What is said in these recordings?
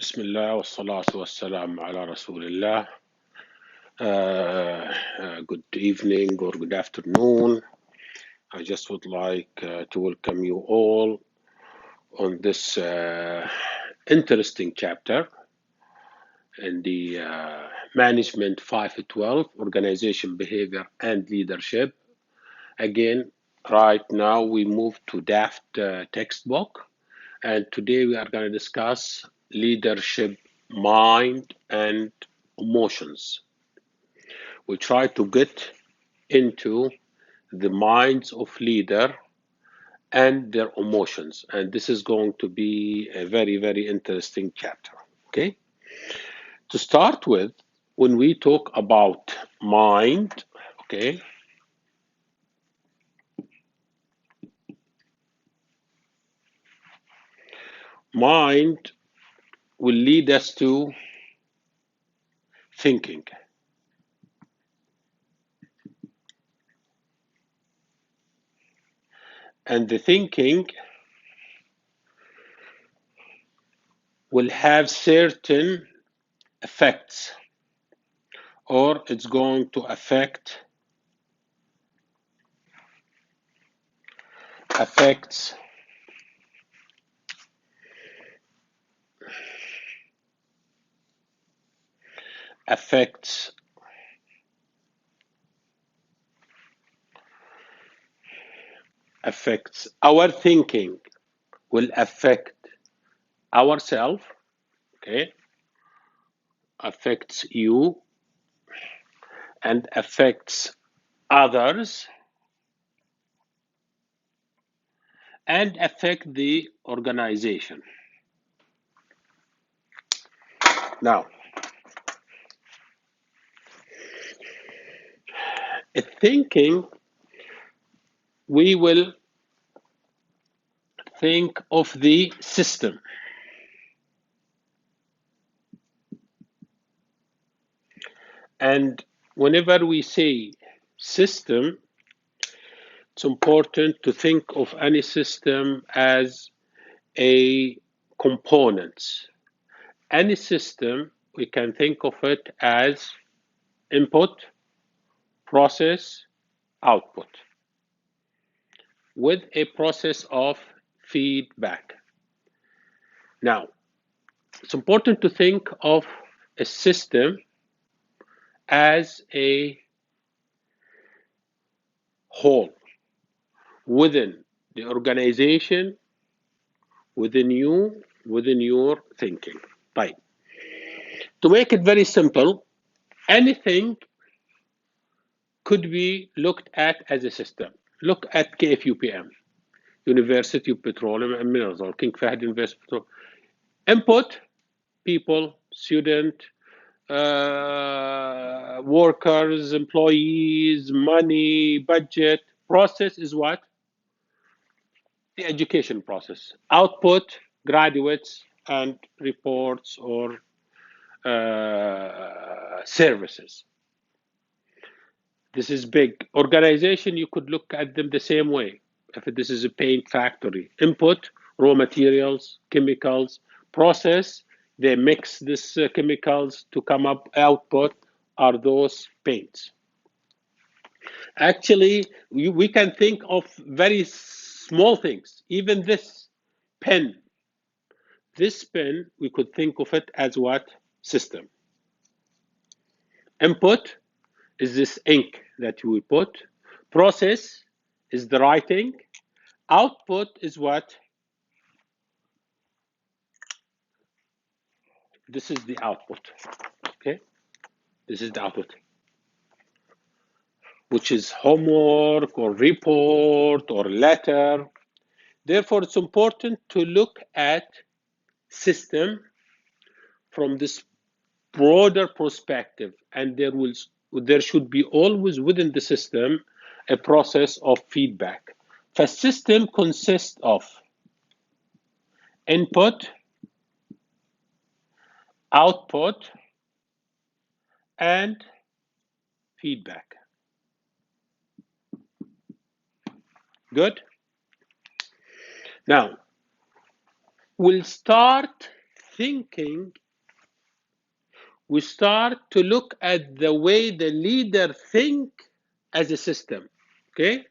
بسم الله والصلاة والسلام على رسول الله. Good evening or good afternoon. I just would like to welcome you all on this interesting chapter in the Management 512, Organization, Behavior, and Leadership. Again, right now we move to Daft textbook, and today we are going to discuss leadership, mind, and emotions. We try to get into the minds of leader and their emotions, and this is going to be a very, very interesting chapter. Okay, to start with, when we talk about mind, okay, mind will lead us to thinking. And the thinking will have certain effects, or it's going to affect affects our thinking, will affect ourselves, okay, affects you, and affects others, and affect the organization. Now, thinking, we will think of the system. And whenever we say system, it's important to think of any system as a component. Any system, we can think of it as input, process, output, with a process of feedback. Now, it's important to think of a system as a whole within the organization, within you, within your thinking. Right. To make it very simple, anything could be looked at as a system. Look at KFUPM, University of Petroleum and Minerals, or King Fahd University of Petroleum. Input, people, student, workers, employees, money, budget. Process is what? The education process. Output, graduates and reports or services. This is big. Organization, you could look at them the same way. If this is a paint factory, input, raw materials, chemicals, process, they mix these chemicals to come up. Output are those paints. Actually, we can think of very small things. Even this pen. This pen, we could think of it as what? System. Input is this ink that we put. Process is the writing. Output is what? This is the output. Okay? This is the output, which is homework or report or letter. Therefore, it's important to look at system from this broader perspective, and there should be always within the system a process of feedback. The system consists of input, output, and feedback. Good? Now, we'll start thinking, we start to look at the way the leader think as a system. Okay,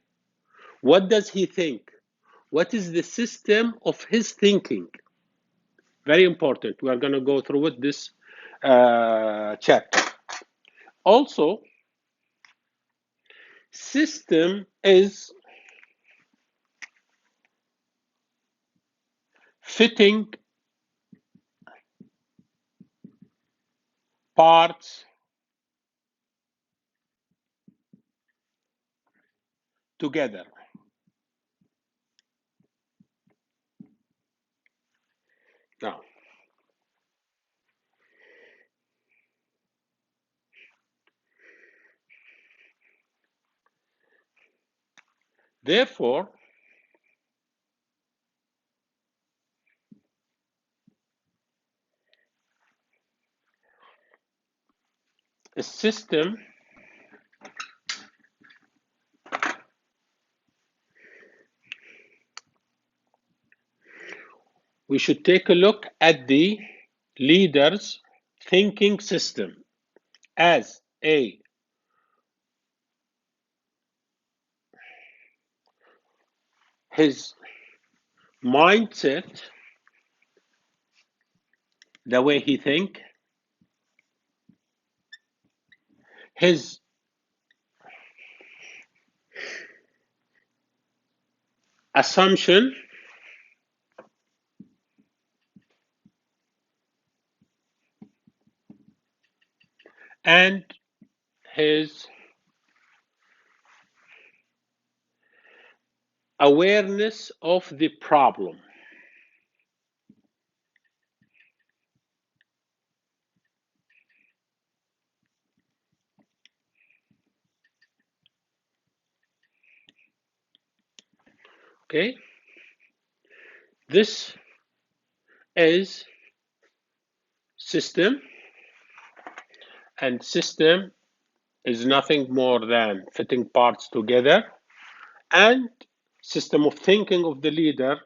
what does he think? What is the system of his thinking? Very important. We are going to go through with this chapter. Also, system is fitting parts together. Now, therefore, a system we should take a look at the leader's thinking system as his mindset, the way he think, his assumption, and his awareness of the problem. Okay, this is system, and system is nothing more than fitting parts together. And system of thinking of the leader,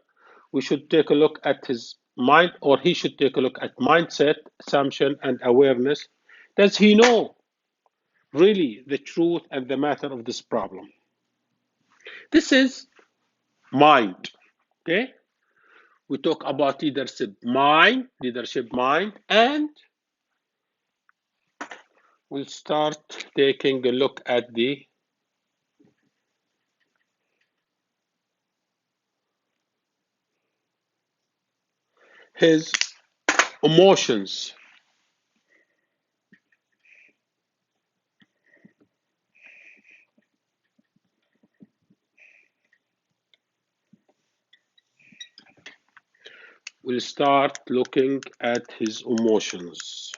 we should take a look at his mind, or he should take a look at mindset, assumption, and awareness. Does he know really the truth and the matter of this problem? This is mind. Okay, we talk about leadership mind, and we'll start taking a look at his emotions. We'll start looking at his emotions.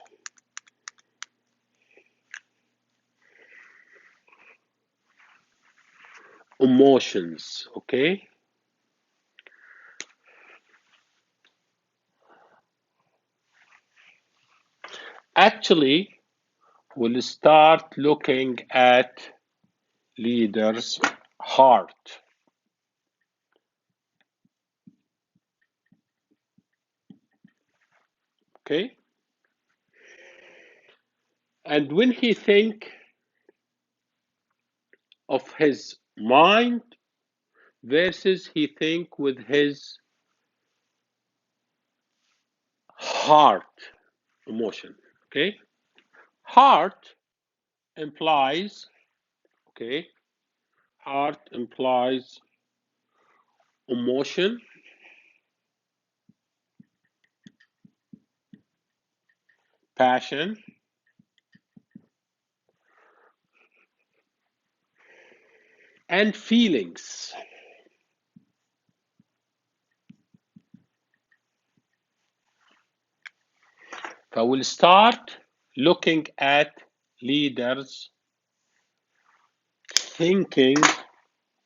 Emotions, okay? Actually, we'll start looking at leader's heart. Okay? And when he think of his mind versus he think with his heart emotion. Okay, heart implies, okay, heart implies emotion, passion, and feelings. So we'll start looking at leaders thinking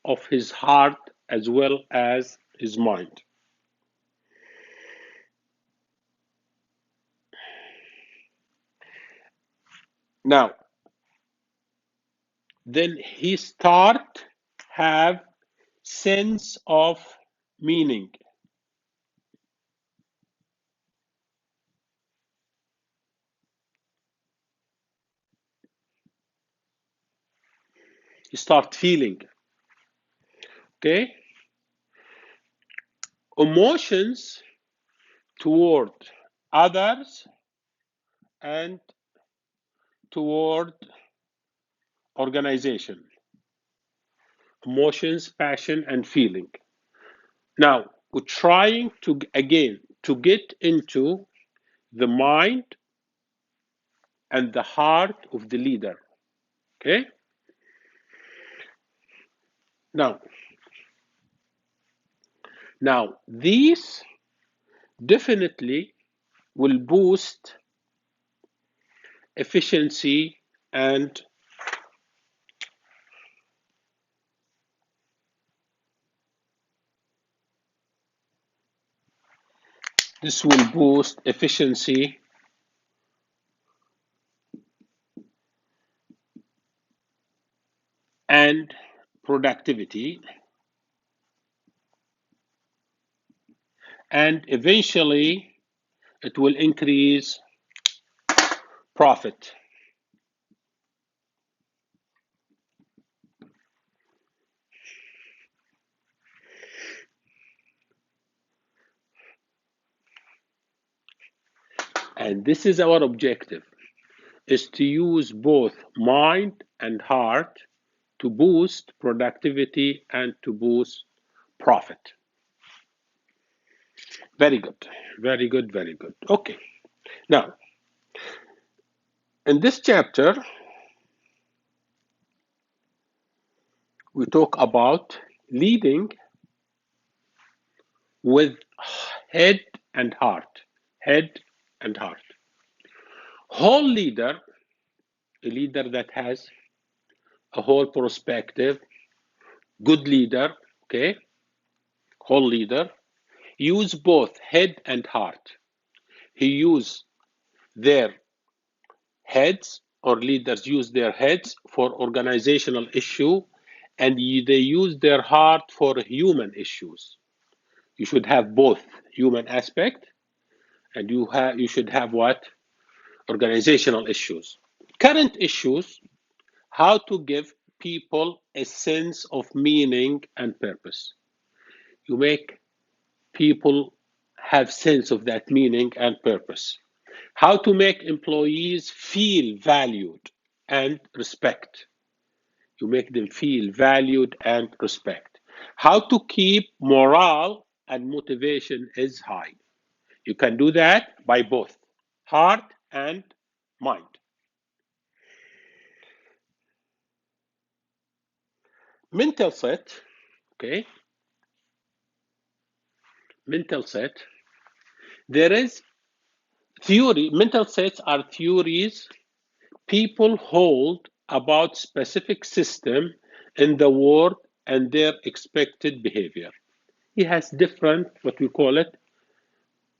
of his heart as well as his mind. Now, then he start have sense of meaning. You start feeling. Okay? Emotions toward others and toward organization. Emotions, passion, and feeling. Now, we're trying to, again, to get into the mind and the heart of the leader. Okay? Now these definitely will boost efficiency and this will boost efficiency and productivity, and eventually it will increase profit. And this is our objective, is to use both mind and heart to boost productivity and to boost profit. Very good, very good, very good. Okay, now in this chapter we talk about leading with head and heart. Head and heart. Whole leader, a leader that has a whole perspective, good leader, okay, whole leader, use both head and heart. He use their heads, or leaders use their heads for organizational issue, and they use their heart for human issues. You should have both human aspect, and you should have what? Organizational issues. Current issues, how to give people a sense of meaning and purpose. You make people have sense of that meaning and purpose. How to make employees feel valued and respect. You make them feel valued and respect. How to keep morale and motivation is high. You can do that by both heart and mind. Mental set, okay? Mental set. There is theory, mental sets are theories people hold about specific system in the world and their expected behavior. He has different, what we call it,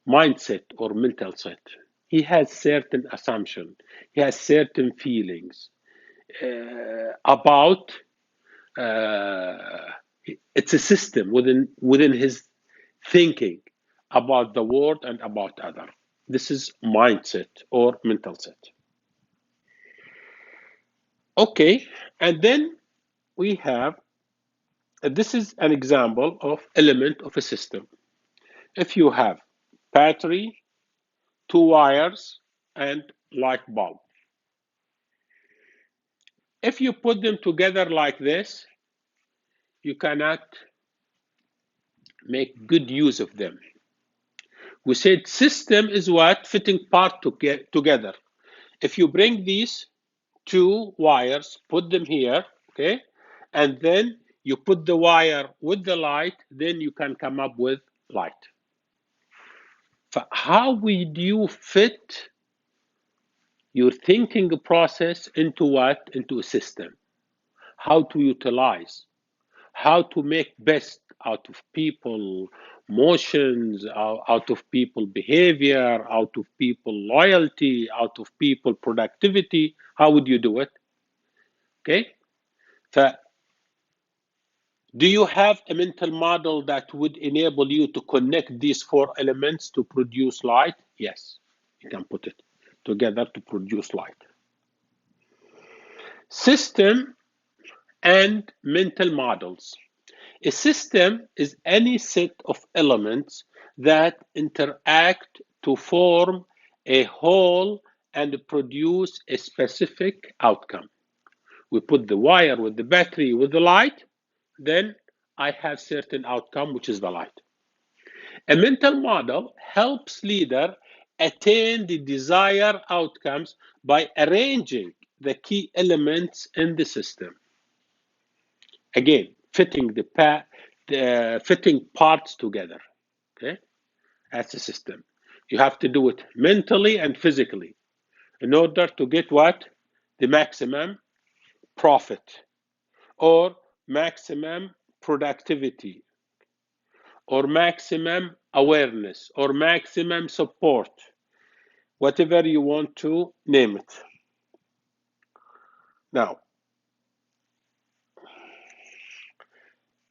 mindset or mental set. He has certain assumption. He has certain feelings about it's a system within his thinking about the world and about other. This is mindset or mental set. Okay, and then we have this is an example of element of a system. If you have battery, two wires, and light bulb, if you put them together like this, you cannot make good use of them. We said system is what? Fitting part together. If you bring these two wires, put them here, okay, and then you put the wire with the light, then you can come up with light. How would you fit your thinking process into what? Into a system. How to utilize, how to make best out of people motions, out of people behavior, out of people loyalty, out of people productivity. How would you do it? Okay. Do you have a mental model that would enable you to connect these four elements to produce light? Yes, you can put it together to produce light. System and mental models. A system is any set of elements that interact to form a whole and produce a specific outcome. We put the wire with the battery with the light, then I have certain outcome, which is the light. A mental model helps leader attain the desired outcomes by arranging the key elements in the system. Again, fitting fitting parts together. Okay, that's a system. You have to do it mentally and physically in order to get what? The maximum profit or maximum productivity or maximum awareness or maximum support, whatever you want to name it. Now,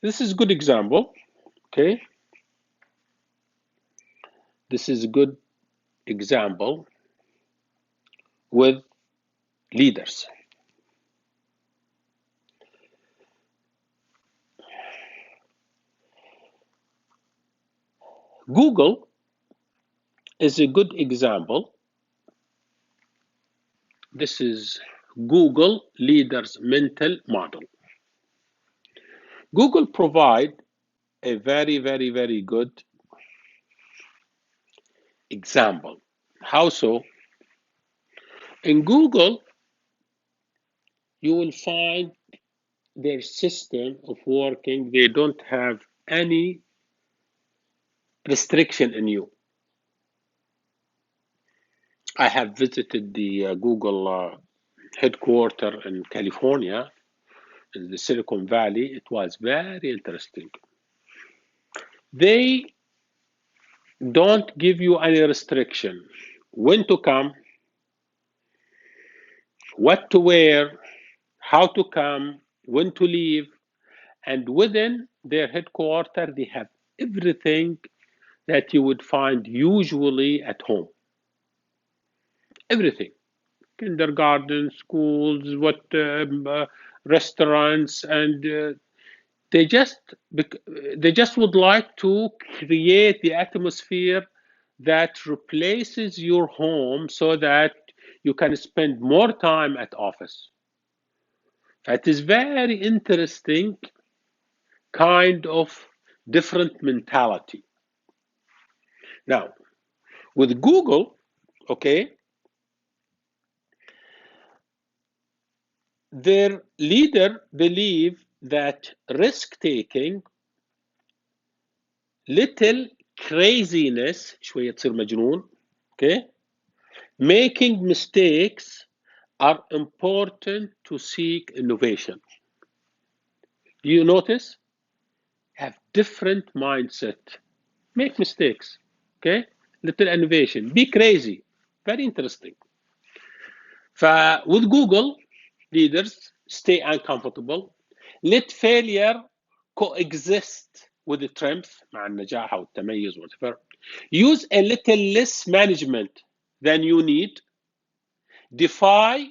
this is a good example, okay? This is a good example with leaders. Google is a good example. This is Google leaders mental model. Google provide a very, very, very good example. How so? In Google, you will find their system of working. They don't have any restriction in you. I have visited the Google headquarters in California, in the Silicon Valley. It was very interesting. They don't give you any restriction. When to come, what to wear, how to come, when to leave, and within their headquarters, they have everything that you would find usually at home. Everything. Kindergarten, schools, restaurants, and they just would like to create the atmosphere that replaces your home so that you can spend more time at office. It is very interesting kind of different mentality. Now, with Google, okay, their leader believe that risk-taking, little craziness, شوية تصير مجنون, okay, making mistakes are important to seek innovation. You notice? Have different mindset. Make mistakes, okay? Little innovation. Be crazy. Very interesting. With Google, leaders stay uncomfortable. Let failure coexist with the triumph مع النجاح أو التميز whatever. Use a little less management than you need. Defy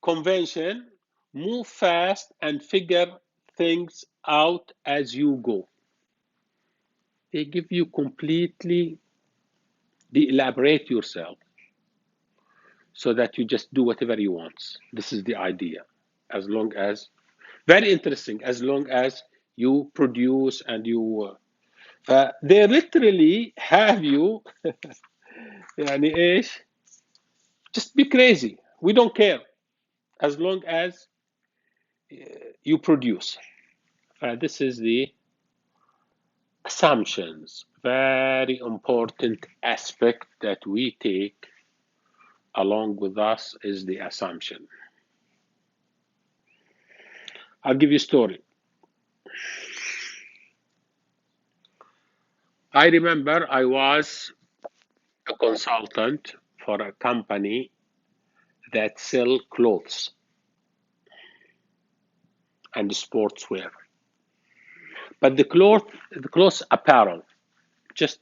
convention. Move fast and figure things out as you go. They give you completely elaborate yourself so that you just do whatever you want. This is the idea. As long as, very interesting, as long as you produce and you they literally have you يعني ايش, just be crazy, we don't care as long as you produce. This is the assumptions, very important aspect that we take along with us is the assumption. I'll give you a story. I remember I was a consultant for a company that sell clothes and sportswear. But the clothes apparel, just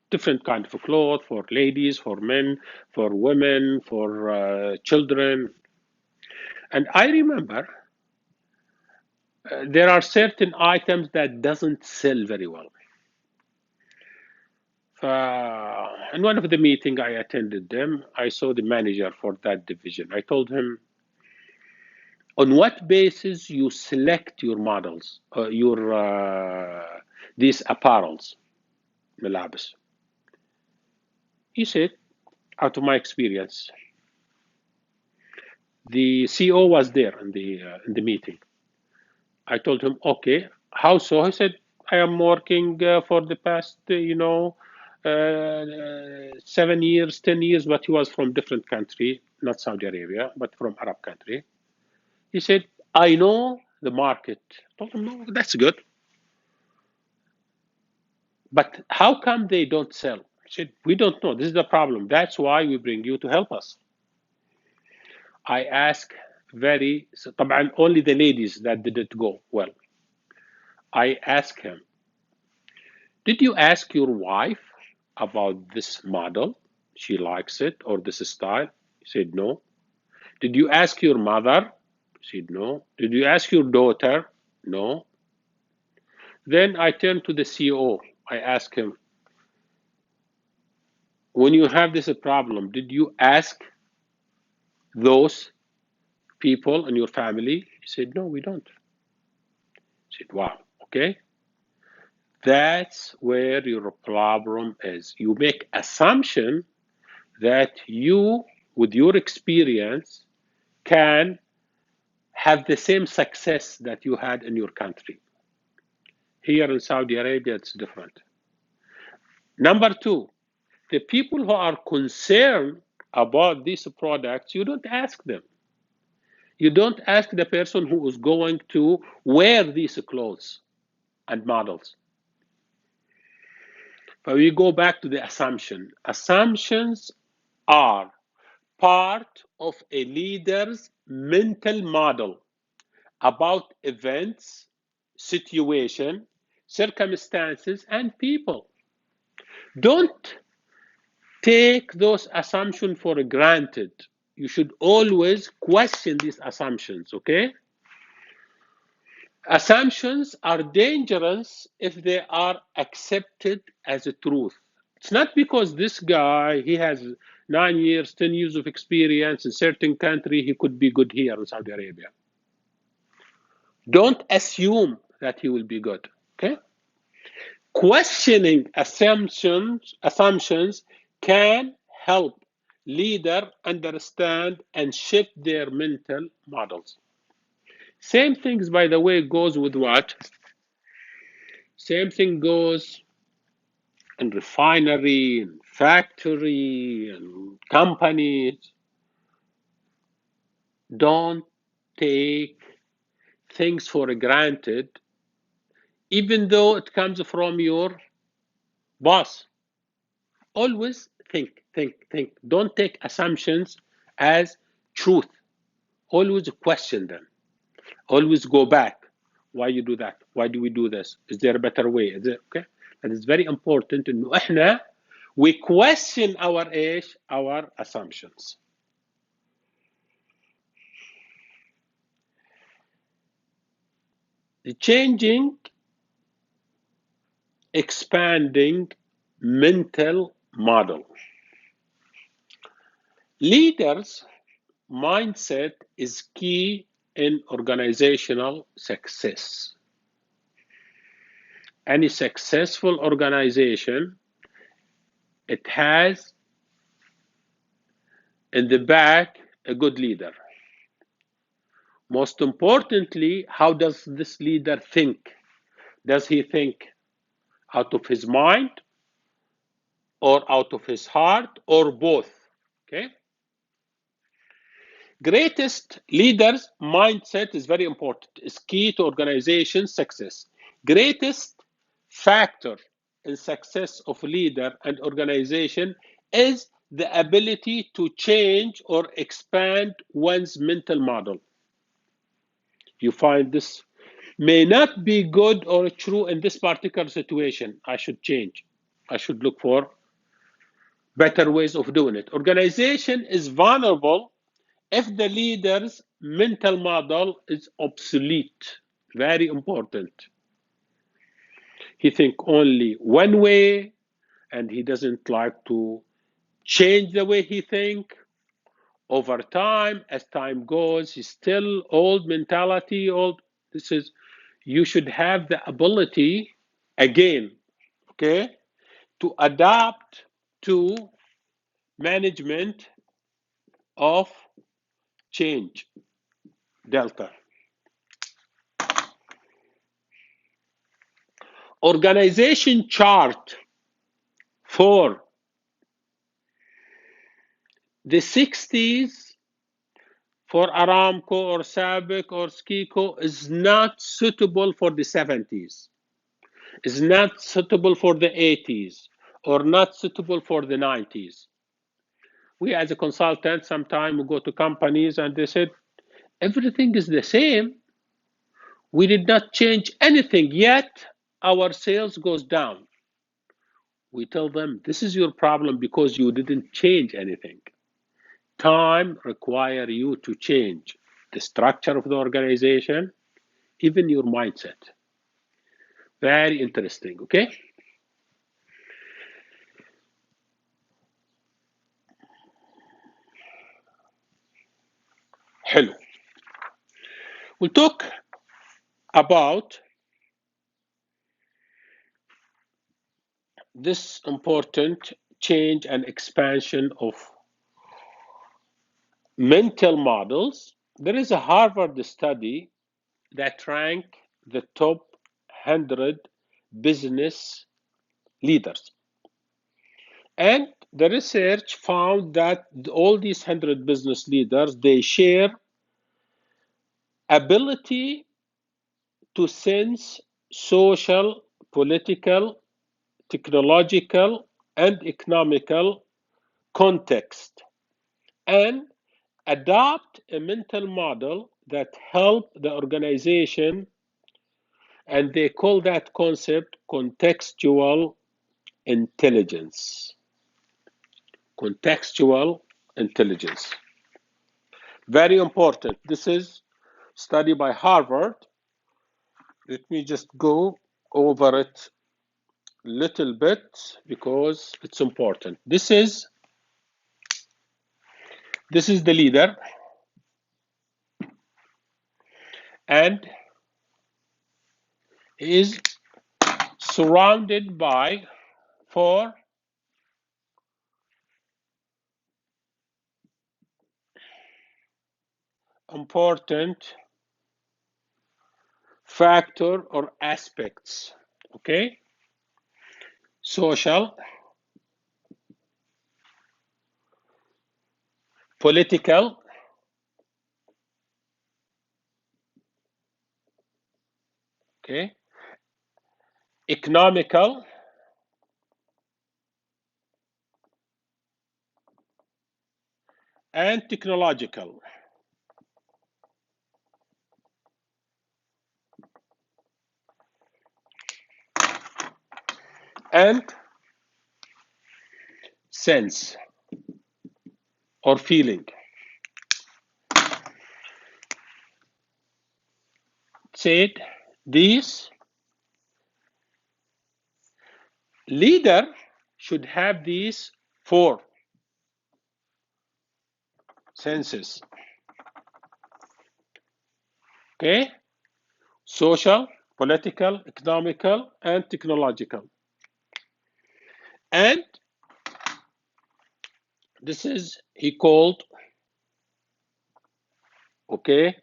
different kind of clothes for ladies, for men, for women, for children. And I remember there are certain items that doesn't sell very well. In one of the meetings I attended them, I saw the manager for that division. I told him, on what basis you select your models, these apparels, ملابس? He said, out of my experience. The CEO was there in the meeting. I told him, okay, how so? He said, I am working for the past, 7 years, 10 years, but he was from different country, not Saudi Arabia, but from Arab country. He said, I know the market. I told him, no, that's good. But how come they don't sell? He said, we don't know. This is the problem. That's why we bring you to help us. I ask طبعا only the ladies that didn't go well. I asked him, did you ask your wife about this model? She likes it, or this style? He said, no. Did you ask your mother? She said, no. Did you ask your daughter? No. Then I turned to the CEO. I asked him, when you have this problem, did you ask those people in your family? He said, no, we don't. I said, wow, okay. That's where your problem is. You make assumption that you, with your experience, can have the same success that you had in your country. Here in Saudi Arabia, it's different. Number two, the people who are concerned about these products, you don't ask them. You don't ask the person who is going to wear these clothes and models. But we go back to the assumption. Assumptions are part of a leader's mental model about events, situation, circumstances, and people. Don't take those assumptions for granted. You should always question these assumptions, okay? Assumptions are dangerous if they are accepted as a truth. It's not because this guy, he has 9 years, 10 years of experience in certain country, he could be good here in Saudi Arabia. Don't assume that he will be good, okay? Questioning assumptions can help leader understand and shift their mental models. Same things, by the way, goes with what? Same thing goes in refinery, in factory, and companies. Don't take things for granted, even though it comes from your boss. Always think. Don't take assumptions as truth. Always question them. Always go back. Why you do that? Why do we do this? Is there a better way? Is it okay? And it's very important إنه إحنا we question our assumptions. The changing, expanding mental model. Leaders' mindset is key in organizational success. Any successful organization, it has in the back a good leader. Most importantly, how does this leader think? Does he think out of his mind or out of his heart or both? Okay. Greatest leaders' mindset is very important. It's key to organization success. Greatest factor in success of a leader and organization is the ability to change or expand one's mental model. You find this may not be good or true in this particular situation. I should change. I should look for better ways of doing it. Organization is vulnerable if the leader's mental model is obsolete. Very important. He thinks only one way, and he doesn't like to change the way he thinks. Over time, as time goes, he's still old mentality. Old. This is, you should have the ability, again, okay, to adapt to management of change. Delta. Organization chart for the 60s for Aramco or Sabic or Skiko is not suitable for the 70s, is not suitable for the 80s, or not suitable for the 90s. We as a consultant, sometimes we go to companies and they said, everything is the same. We did not change anything yet. Our sales goes down. We tell them, this is your problem because you didn't change anything. Time requires you to change the structure of the organization, even your mindset. Very interesting, okay? Hello. We'll talk about this important change and expansion of mental models. There is a Harvard study that ranked the top 100 business leaders. And the research found that all these 100 business leaders, they share ability to sense social, political, technological, and economical context and adopt a mental model that help the organization, and they call that concept contextual intelligence. Contextual intelligence. Very important. This is study by Harvard. Let me just go over it a little bit because it's important. This is the leader, and he is surrounded by 4 important factor or aspects, okay? Social, political, okay, economical, and technological. And sense or feeling. Said these leader should have these 4 senses, okay? Social, political, economical, and technological. And this is, he called, okay,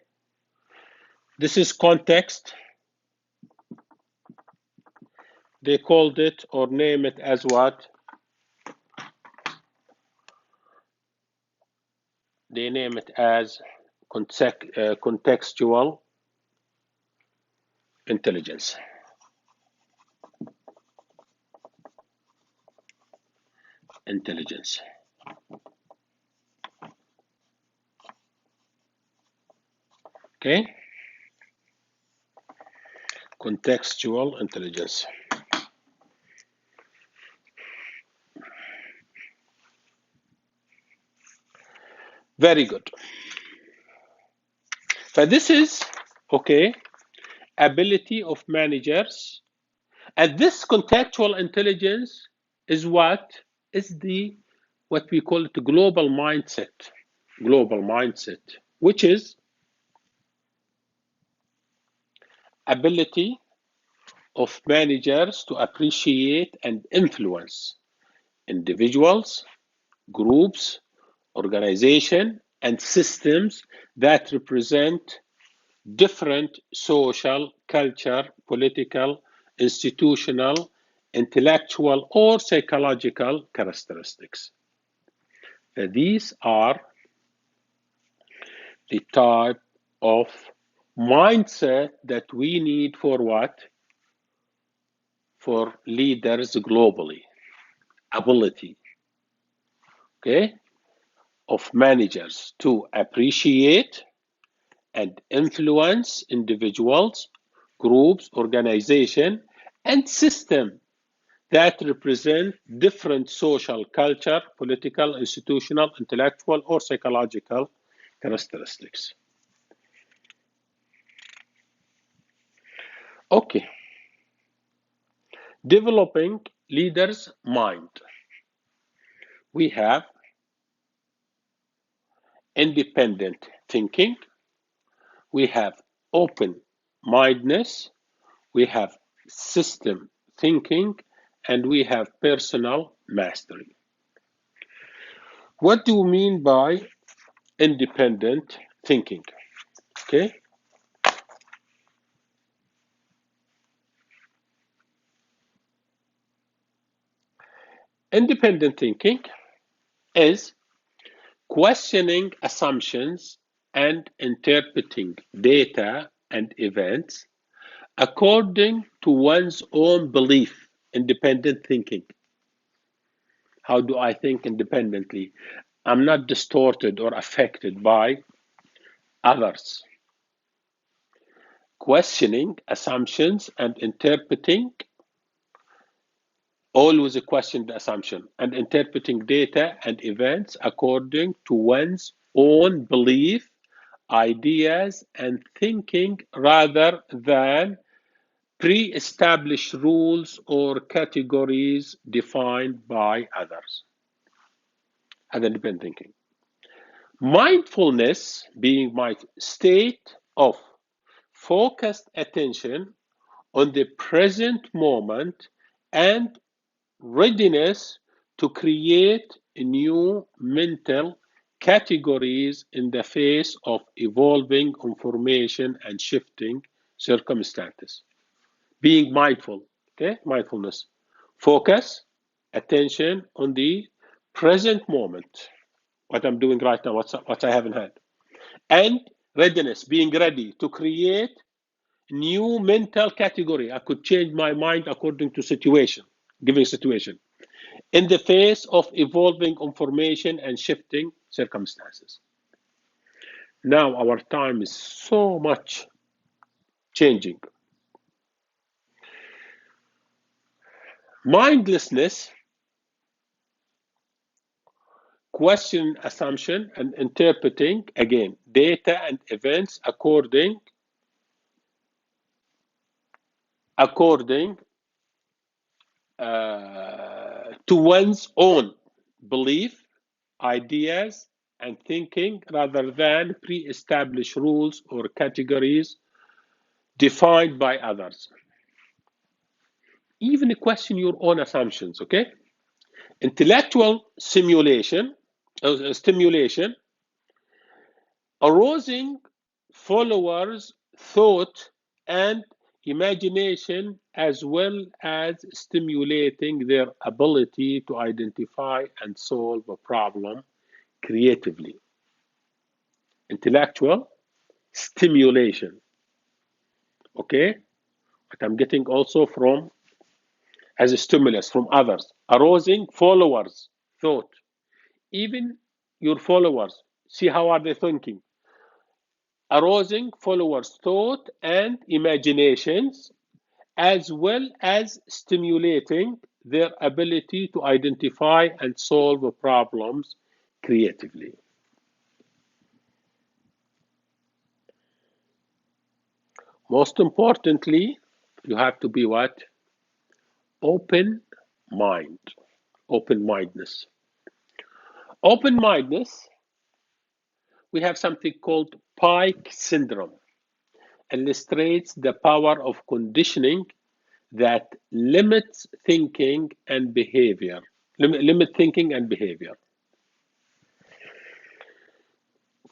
this is context. They called it or name it as what? They name it as contextual intelligence. Intelligence. Okay? Contextual intelligence. Very good. So this is, okay, ability of managers, and this contextual intelligence is what we call it global mindset, which is ability of managers to appreciate and influence individuals, groups, organization, and systems that represent different social, culture, political, institutional, intellectual, or psychological characteristics. These are the type of mindset that we need for what? For leaders globally. Ability, okay, of managers to appreciate and influence individuals, groups, organization, and system that represent different social, culture, political, institutional, intellectual, or psychological characteristics. Okay. Developing leaders' mind. We have independent thinking, we have open-mindedness, we have system thinking, and we have personal mastery. What do we mean by independent thinking? Okay. Independent thinking is questioning assumptions and interpreting data and events according to one's own belief. Independent thinking. How do I think independently? I'm not distorted or affected by others. Questioning assumptions and interpreting, always a question the assumption, and interpreting data and events according to one's own belief, ideas, and thinking rather than pre-established rules or categories defined by others. And independent thinking. Mindfulness being my state of focused attention on the present moment and readiness to create new mental categories in the face of evolving information and shifting circumstances. Being mindful, okay? Mindfulness. Focus, attention on the present moment, what I'm doing right now, what I haven't had. And readiness, being ready to create new mental category. I could change my mind according to situation, given situation, in the face of evolving information and shifting circumstances. Now our time is so much changing. Mindlessness, question assumption and interpreting, again, data and events according to one's own belief, ideas, and thinking rather than pre-established rules or categories defined by others. Even question your own assumptions, okay? Intellectual stimulation, arousing followers' thought and imagination, as well as stimulating their ability to identify and solve a problem creatively. Intellectual stimulation, okay? But I'm getting also from, as a stimulus from others, arousing followers' thought. Even your followers, see how are they thinking? Arousing followers' thought and imaginations, as well as stimulating their ability to identify and solve problems creatively. Most importantly, you have to be what? Open mind, open-mindedness. Open-mindedness, we have something called Pike syndrome, illustrates the power of conditioning that limits thinking and behavior. Limit thinking and behavior.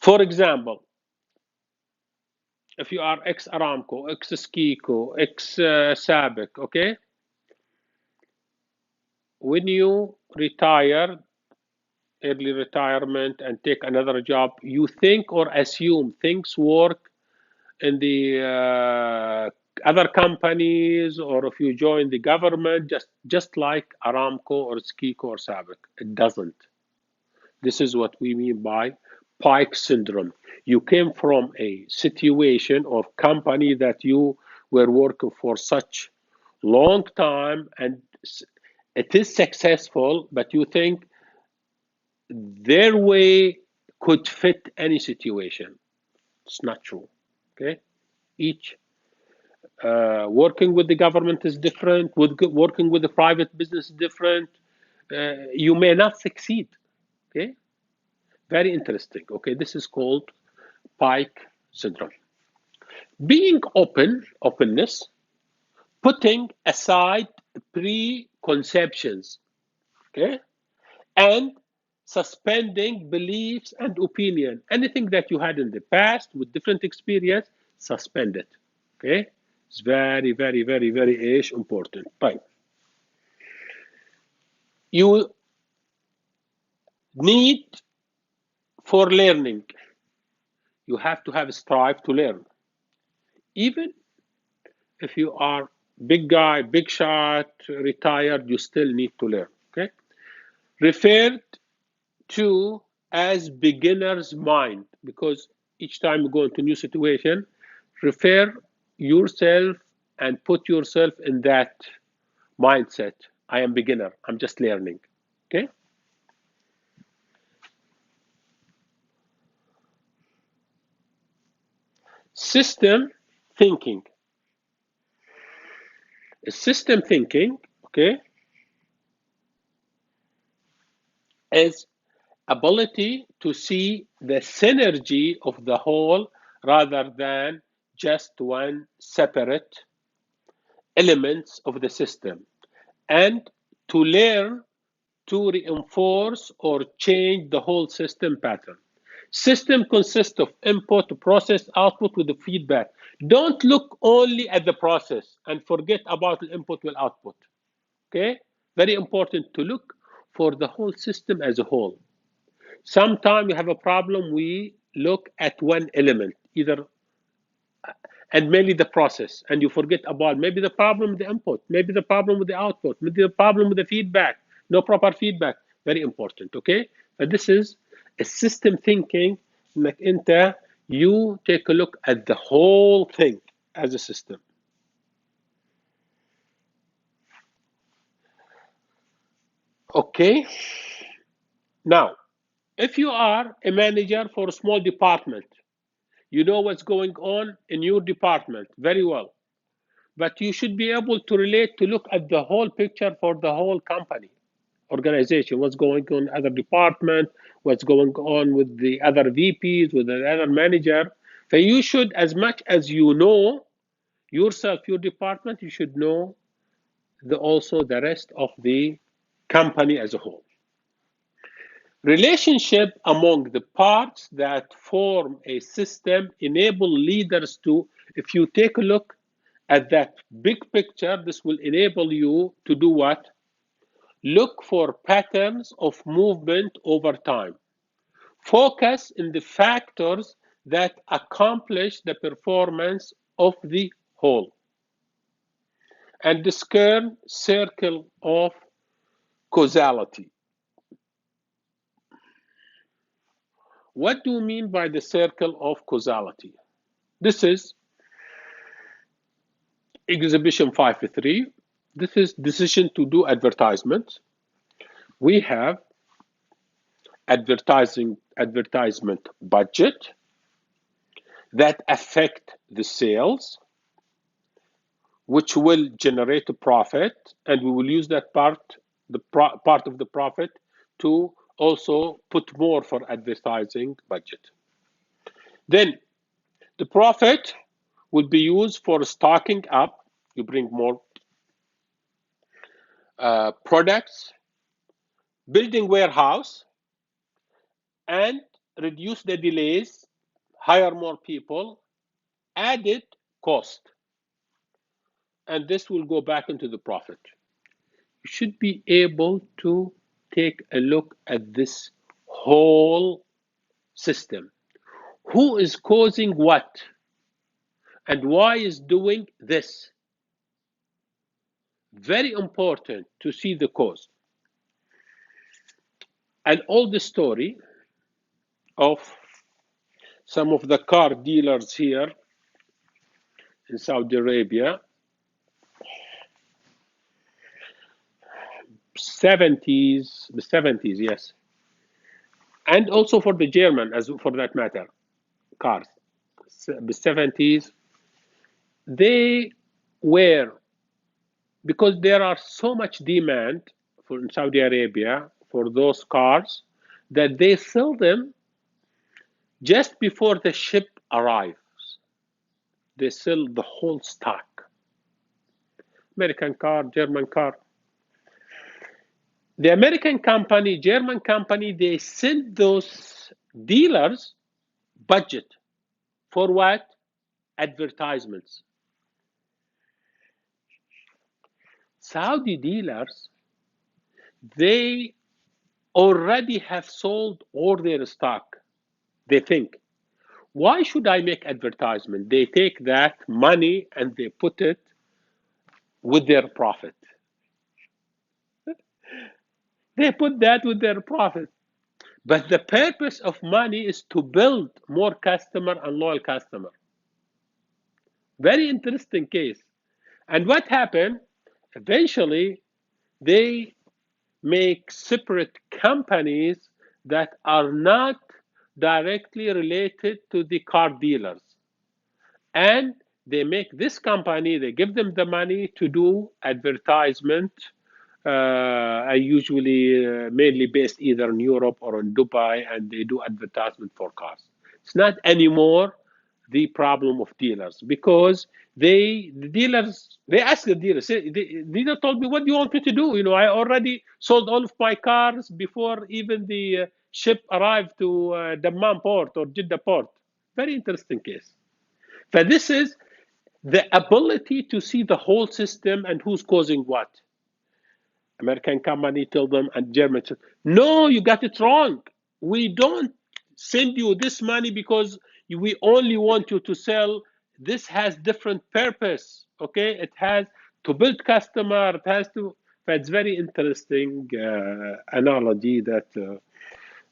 For example, if you are ex-Aramco, ex-Skiko, ex-Sabic, okay? When you retire, early retirement, and take another job, you think or assume things work in the other companies, or if you join the government, just like Aramco or Skiko or Sabic. It doesn't. This is what we mean by Pike syndrome. You came from a situation or company that you were working for such long time, and it is successful, but you think their way could fit any situation. It's not true. Okay, each working with the government is different. Working with the private business is different. You may not succeed. Okay, very interesting. Okay, this is called Pike syndrome. Being openness, putting aside preconceptions, okay, and suspending beliefs and opinion. Anything that you had in the past with different experience, suspend it. Okay, it's very, very, very, very important. Right. You need for learning. You have to have a strive to learn, even if you are big guy, big shot, retired, you still need to learn. Okay, referred to as beginner's mind, because each time you go into a new situation, refer yourself and put yourself in that mindset. I am beginner, I'm just learning. Okay, system thinking. System thinking, okay, is ability to see the synergy of the whole rather than just one separate elements of the system, and to learn to reinforce or change the whole system pattern. System consists of input, process, output with the feedback. Don't look only at the process and forget about the input with output. Okay? Very important to look for the whole system as a whole. Sometimes you have a problem, we look at one element, either and mainly the process, and you forget about maybe the problem with the input, maybe the problem with the output, maybe the problem with the feedback, no proper feedback. Very important. Okay, but this is a system thinking. انك انت you take a look at the whole thing as a system. Okay, now if you are a manager for a small department, you know what's going on in your department very well, but you should be able to relate to look at the whole picture for the whole company, organization, what's going on in other department, what's going on with the other VPs, with the other manager. So you should, as much as you know yourself, your department, you should know also the rest of the company as a whole. Relationship among the parts that form a system enable leaders to, if you take a look at that big picture, this will enable you to do what? Look for patterns of movement over time. Focus on the factors that accomplish the performance of the whole. And discern circle of causality. What do you mean by the circle of causality? This is exhibition 5.3. This is decision to do advertisement. We have advertisement budget that affect the sales. which will generate a profit, and we will use that part, part of the profit, to also put more for advertising budget. Then the profit will be used for stocking up. You bring more products, building warehouse, and reduce the delays, hire more people, added cost, and this will go back into the profit. You should be able to take a look at this whole system. Who is causing what? And why is doing this? Very important to see the cause. And all the story of some of the car dealers here in Saudi Arabia, 70s, the 70s, yes. And also for the German, as for that matter, cars, the 70s, they were, because there are so much demand for in Saudi Arabia for those cars, that they sell them just before the ship arrives. They sell the whole stock. American car, German car. The American company, German company, they send those dealers budget for what? Advertisements. Saudi dealers, they already have sold all their stock. They think, why should I make advertisement? They take that money and they put it with their profit. They put that with their profit. But the purpose of money is to build more customer and loyal customer. Very interesting case. And what happened? Eventually, they make separate companies that are not directly related to the car dealers. And they make this company, they give them the money to do advertisement, usually mainly based either in Europe or in Dubai, and they do advertisement for cars. It's not anymore the problem of dealers, because the dealers, they ask the dealers, the dealer told me, what do you want me to do? I already sold all of my cars before even the ship arrived to Dammam port or Jeddah port. Very interesting case. But this is the ability to see the whole system and who's causing what. American company told them, and German said, no, you got it wrong. We don't send you this money because we only want you to sell. This has different purpose. Okay, it has to build customer. It has to. But it's very interesting analogy that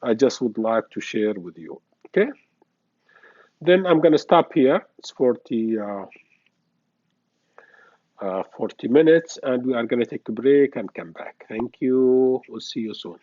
I just would like to share with you. Okay. Then I'm going to stop here. It's 40 minutes, and we are going to take a break and come back. Thank you. We'll see you soon.